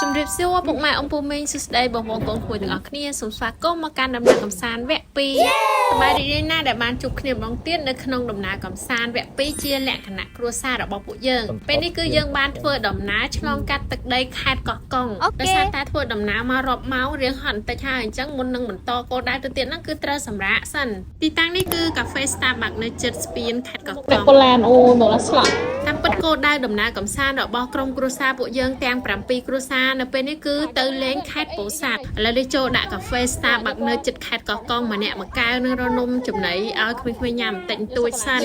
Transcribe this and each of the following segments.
ជំរាបសួរពុកម៉ែអង្គពូមីងសួស្តីបងប្អូនកូនគួយទាំងអស់គ្នាសូមស្វាគមន៍មកកាន់ដំណើរកំសាន្តវគ្គ2សប្បាយរីករាយណាស់ដែលបានជួបគ្នាម្ដងទៀតនៅក្នុងដំណើរកំសាន្តវគ្គ2ជាលក្ខណៈគ្រួសាររបស់ពួកយើងពេលនេះគឺយើងបានធ្វើដំណើរឆ្លងកាត់ទឹកដីខេត្តកោះកុងដោយសារតែធ្វើដំណើរមករាប់ម៉ោងរៀងហត់បន្តិចហើយអញ្ចឹងមុននឹងបន្តគោលដៅទៅទៀតហ្នឹងគឺត្រូវសម្រាកសិនទីតាំងនេះគឺកាហ្វេ Starbucks នៅជិតស្ពានខេត្តកោះកុង ប៉ូឡែនអូមកដល់ស្លាប់ តាមពិតគោលដៅដំណើរកំសាន្តរបស់ក្រុមគ្រួសារពួកយើងទាំង7គ្រួសារនៅពេលនេះគឺទៅលេងខេត្តពោធិ៍សាត់ឥឡូវនេះចូលដាក់កាហ្វេ Starbucks នៅជិតខេត្តកោះកុងម្នាក់មួយកែវនឹងរនំចំណីឲ្យក្មេងៗញ៉ាំបន្តិចបន្តួចសិន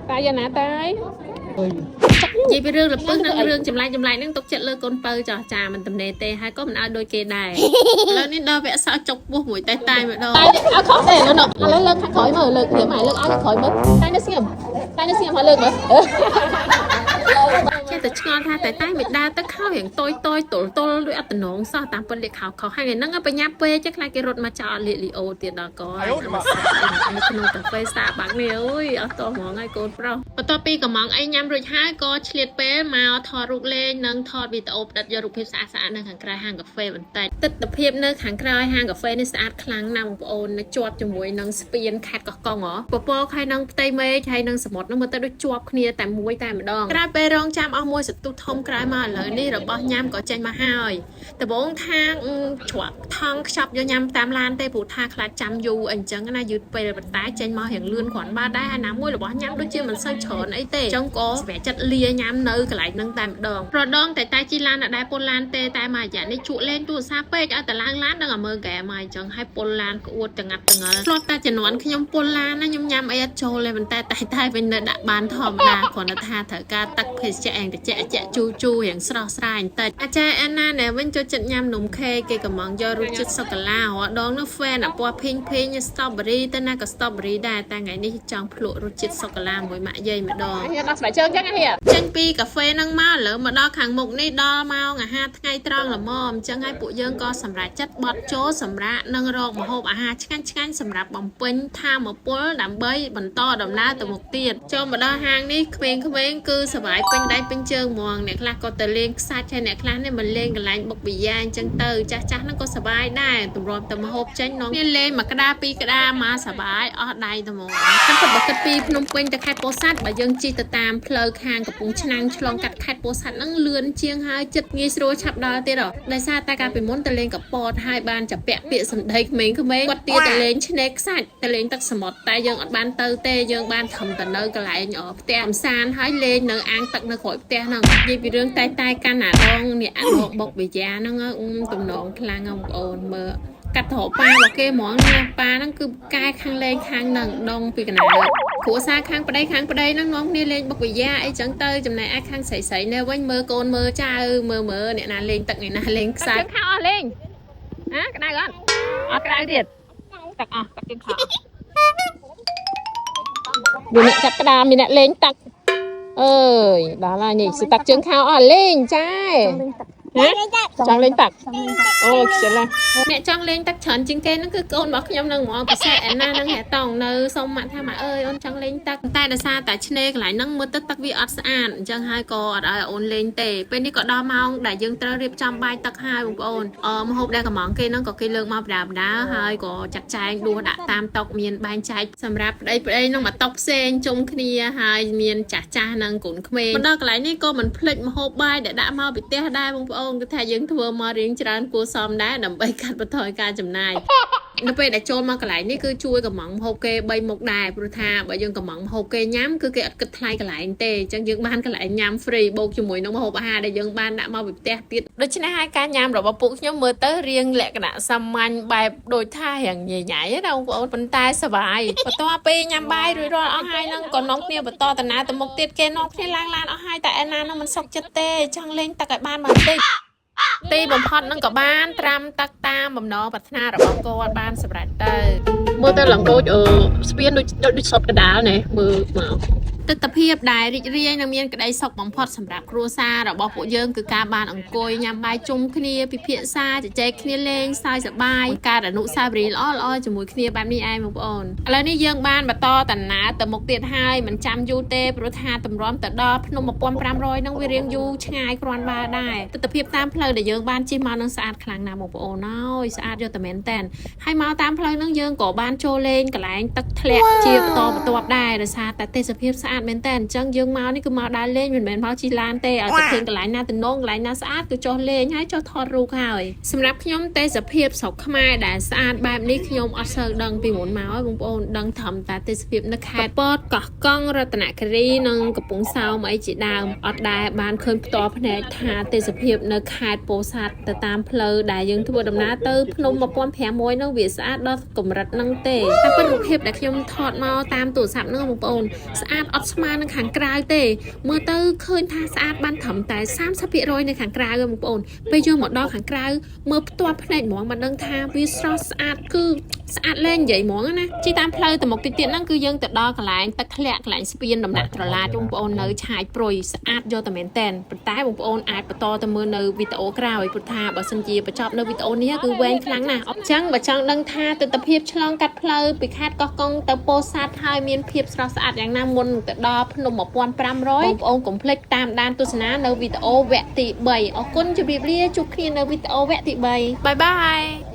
តាយ៉ាងណាតាយ និយាយពីរឿងលពឹសនិងរឿងចម្លែកហ្នឹងទុកចិត្តលើកូនពៅចោះចាមិនតំណេទេហើយក៏មិនឲ្យដូចគេដែរឥឡូវនេះដល់វគ្គសក់ចុកពោះមួយតែម្ដងតាយឲ្យខុសទេឥឡូវលើកខាងក្រោយមើលលើកគ្នាមកលើកឲ្យខាងក្រោយមើលតាយនៅស្ងៀមឲ្យលើកមើលចេះតែឆ្ងល់ថាតែមិនដើរទៅខោរៀងតយទល់ដូចអត់តំណងសោះតាមពិតលេខខោហើយថ្ងៃហ្នឹងបញ្ញាពេកចេះខ្លាចគេរត់មកចោលលីអូទៀតដល់កនៅក្នុងកាហ្វេ Starbucks នេះអូយអត់តោះហ្មងហើយកូនប្រុសបន្ទាប់ពីកំងអីញ៉ាំរួចហើយក៏ឆ្លៀតពេលមកថតរូបលេងនិងថតវីដេអូផ្តិតយករូបភាពស្អាតៗនៅខាងក្រៅហាងកាហ្វេបន្តិចទិដ្ឋភាពនៅខាងក្រៅហាងកាហ្វេនេះស្អាតខ្លាំងណាស់បងប្អូននៅជាប់ជាមួយនឹងស្ពានខេត្តកោះកុងហ៎ពពកហើយនឹងផ្ទៃមេឃហើយនឹងសមុទ្រនឹងមើលទៅដូចជាប់គ្នាតែមួយតែម្ដងក្រោយពេលរងចាំអស់មួយសន្ទុះធំក្រោយមកឥឡូវនេះរបស់ញ៉ាំក៏ចេញមកហើយដំបូងថាជ្រក់ថងខ្ចប់យកញ៉ាំតាមឡានទេព្រោះថាខ្លាចចាំយូរអញ្ចឹងណាយឺតពេលប៉ុន្តែចេញមករៀងលឿនគ្រាន់បើដែរហើយណាមួយរបស់ញ៉ាំដូចជាមិនសូវច្រើនអីទេអញ្ចឹងក៏សម្រាប់ចិត្តលាញ៉ាំនៅកន្លែងហ្នឹងតែម្ដងប្រដងតែជីឡានអត់ដែរពុលឡានទេតែមួយរយៈនេះជក់លេងទូរស័ព្ទពេកឲ្យតែឡើងឡានដឹងតែមើលហ្គេមហើយអញ្ចឹងឲ្យពុលឡានក្អួតចងាត់ចងល់ធ្លាប់តែជំនាន់ខ្ញុំពុលឡានណាខ្ញុំញ៉ាំអីអត់ចូលទេប៉ុន្តែតែវិញនៅដាក់បានធម្មតាគ្រាន់តែថាត្រូវការទឹកភេសជ្ជៈឯងត្រជាក់ជូររៀងស្រស់ស្រាយបន្តិចអាចារ្យអាណាណែវិញចូលចិត្តញ៉ាំនំខេកគេកំងយករសជាតិសូកូឡារដងនោះ fan អាពណ៌ភីងស្ទ្រូប៊េរីទៅណាក៏ស្ទ្រូប៊េរីដែរតែថ្ងៃនេះចង់ភ្លក់រសជាតិសូកូឡាមួយម៉ាក់យាយម្ដងហៀដល់ស្បែកជើងចឹងហៀចេញពីកាហ្វេហ្នឹងមកឥឡូវមកដល់ខាងមុខនេះដល់ម៉ោងអាហារថ្ងៃត្រង់ល្មមអញ្ចឹងហើយពួកយើងក៏សម្រេចចិត្តបត់ចូលសម្រាប់និងរកម្ហូបអាហារឆ្ងាញ់សម្រាប់បំពេញថាមពលដើម្បីបន្តដំណើរទៅមុខទៀតចូលមកដល់ហាងនេះក្មេងៗគឺសប្បាយពេញដៃពេញជើងហ្មងអ្នកខ្លះក៏ទៅលេងខ្សាច់ហើយអ្នកខ្លះនេះមកលេងកន្លែងបុកប៊ីយ៉ាអញ្ចឹងទៅចាស់ហ្នឹងក៏សប្បាយដែរទម្រាំទៅមហូបចេញនងគ្នាលេងមួយក្តារពីរក្តារមកសប្បាយអស់ដៃទៅហ្មងខ្ញុំពិតបើគិតពីភ្នំពេញទៅខេត្តពោធិ៍សាត់បើយើងជិះទៅតាមផ្លូវខាងកំពង់ឆ្នាំងឆ្លងកាត់ខេត្តពោធិ៍សាត់ហ្នឹងលឿនជាងហើយចិត្តងាយស្រួលឆាប់ដល់ទៀតដោយសារតែកាលពីមុនទៅលេងកពតហើយបានចាពាក់ពាក្យសម្ដីក្មេងៗគាត់ទៀតទៅលេងឆ្នេរខ្សាច់ទៅលេងទឹកសមុទ្រតែយើងអត់បានទៅទេយើងបានខំទៅនៅកន្លែងផ្ទះកំសាន្តហើយលេងនៅអាងទឹកនៅក្រោយផ្ទះហ្នឹងនិយាយពីរឿងតែកាន់អាដងនេះអាដងបុកប៊ីយ៉ាហ្នឹងទំនងខ្លាំងបងប្អូនមើលកាត់ត្រប៉ារបស់គេហ្មងណាប៉ាហ្នឹងគឺកែខាងលេងខាងហ្នឹងដងពីកណ្ដាលគ្រួសារខាងប្តីហ្នឹងងំគ្នាលេងបុកប៊ីយ៉ាអីចឹងទៅចំណែកឯខាងស្រីនេះវិញមើលកូនមើលចៅមើលអ្នកណាលេងទឹកអ្នកណាលេងខ្សែខោអស់លេងហ៎ក្តៅអត់ក្តៅទៀតទឹកអស់ទឹកជើងខោវាអ្នកចាប់ក្តារមានអ្នកលេងទឹកអើយដល់ហើយនេះស្ទឹកជើងខោអស់លេងចាចង់លេងទឹកអូខ្ជិលណាអ្នកចង់លេងទឹកច្រើនជាងគេហ្នឹងគឺកូនរបស់ខ្ញុំនឹងហ្មងពិសេសអាណានឹងហែតង់នៅសុំម៉ាក់ថាម៉ាក់អើយអូនចង់លេងទឹកតែដោយសារតែឆ្នេរកន្លែងហ្នឹងមើលទៅទឹកវាអត់ស្អាតអញ្ចឹងហើយក៏អត់ឲ្យអូនលេងទេពេលនេះក៏ដល់ម៉ោងដែលយើងត្រូវរៀបចំបាយទឹកហើយបងប្អូនម្ហូបដែលកំងគេហ្នឹងក៏គេលើកមកបដាហើយក៏ចាត់ចែងដួសដាក់តាមតុមានបែងចែកសម្រាប់ប្តីហ្នឹងមកតុផ្សេងជុំគ្នាហើយមានចាស់និងកូនក្មេងមកដល់កន្លែងនេះក៏មិនភ្លេចម្ហូបបាយដែលដាក់មកពីផ្ទះដែរបងប្អូនគឺថាយើងធ្វើមករៀងច្រើនគួរសមដែរដើម្បីកាត់បន្ថយការចំណាយនៅពេលដែលចូលមកកន្លែងនេះគឺជួយកំងម្ហូបគេ3មុខដែរព្រោះថាបើយើងកំងម្ហូបគេញ៉ាំគឺគេអត់គិតថ្លៃកន្លែងទេអញ្ចឹងយើងបានកន្លែងញ៉ាំ free បូកជាមួយនឹងម្ហូបអាហារដែលយើងបានដាក់មកពីផ្ទះទៀតដូច្នេះហើយការញ៉ាំរបស់ពួកខ្ញុំមើលទៅរៀងលក្ខណៈសាមញ្ញបែបដូចថារៀងញ៉ៃណាបងប្អូនប៉ុន្តែសប្បាយបន្ទាប់ពីញ៉ាំបាយរួចរាល់អស់ហើយនឹងក៏នាំគ្នាបន្តដំណើរទៅមុខទៀតគេនាំគ្នាឡើងឡានអស់ហើយតែឯណានឹងមិនសុខចិត្តទេចង់លេងទឹកឲ្យបានបន្តិចទីបំផុតនឹងក៏បានត្រាំទឹកតាមបំណងប្រាថ្នារបស់គាត់បានសម្រេចទៅមើលទៅឡើងដូចស្ពានដូចសពកដាលណែមើលមក ទិដ្ឋភាពដែលរីករាយនិងមានក្តីសុខបំផុតសម្រាប់គ្រួសាររបស់ពួកយើងគឺការបានអង្គុយញ៉ាំបាយជុំគ្នាពិភាក្សាជជែកគ្នាលេងសើចសប្បាយការអនុស្សាវរីយ៍ល្អៗជាមួយគ្នាបែបនេះឯងបងប្អូនឥឡូវនេះយើងបានបន្តដំណើរទៅមុខទៀតហើយមិនចាំយូរទេព្រោះថាតម្រាំទៅដល់ភ្នំ1500នឹងវារៀងយូរឆ្ងាយគ្រាន់បើដែរទិដ្ឋភាពតាមផ្លូវដែលយើងបានជិះមកនឹងស្អាតខ្លាំងណាស់បងប្អូនអើយស្អាតយកតែមែនតែនហើយមកតាមផ្លូវនឹងយើងក៏បានចូលលេងកន្លែងទឹកធ្លាក់ជាបន្តបន្ទាប់ដែរដោយសារតែទេសភាពស្អាតមែនតែនអញ្ចឹងយើងមកនេះគឺមកដើរលេងមិនមែនមកជិះឡានទេឲ្យតែឃើញកន្លែងណាទំនងកន្លែងណាស្អាតគឺចុះលេងហើយចុះថតរូបហើយសម្រាប់ខ្ញុំទេសភាពស្រុកខ្មែរដែលស្អាតបែបនេះខ្ញុំអត់សូវដឹងពីមុនមកហើយបងប្អូនដឹងធម្មតាទេសភាពនៅខេត្តពោតកោះកុងរតនគិរីនិងកំពង់សោមអីជាដើមអត់ដែលបានឃើញផ្ទាល់ភ្នែកថាទេសភាពនៅខេត្តពោធិ៍សាត់ទៅតាមផ្លូវដែលយើងធ្វើដំណើរទៅភ្នំ1500នឹងវាស្អាតដល់កម្រិតហ្នឹងទេតែពីរូបភាពដែលខ្ញុំថតមកតាមទូរស័ព្ទហ្នឹងបងប្អូនស្អាតអត់ស្មើនឹងខាងក្រៅទេមើលទៅឃើញថាស្អាតបានត្រឹមតែ 30% នៅខាងក្រៅបងប្អូនពេលយើងមកដល់ខាងក្រៅមើលផ្ទាល់ភ្នែកហ្មងមិនដឹងថាវាស្រស់ស្អាតគឺស្អាតលែងនិយាយហ្មងណាជិះតាមផ្លូវទៅមុខទៀតហ្នឹងគឺយើងទៅដល់កន្លែងទឹកធ្លាក់កន្លែងស្ពានដំណាក់ត្រឡាចបងប្អូននៅឆាយព្រុយស្អាតយកតែមែនតែនប៉ុន្តែបងប្អូនអាចបន្តទៅមើលនៅវីដេអូក្រោយព្រោះថាបើសិនជាបញ្ចប់នៅវីដេអូនេះគឺវែងខ្លាំងណាស់អញ្ចឹងបើចង់ដឹងថាទិដ្ឋភាពឆ្លងកាត់ផ្លូវពីខេត្តកោះកុងទៅពោធិ៍សាត់ហើយមានភាពស្រស់ស្អាតយ៉ាងណាមុនទៅដល់ភ្នំ1500បងប្អូនកុំភ្លេចតាមដានទស្សនានៅវីដេអូវគ្គទី3អរគុណជម្រាបលាជួបគ្នានៅវីដេអូវគ្គទី3បាយបាយ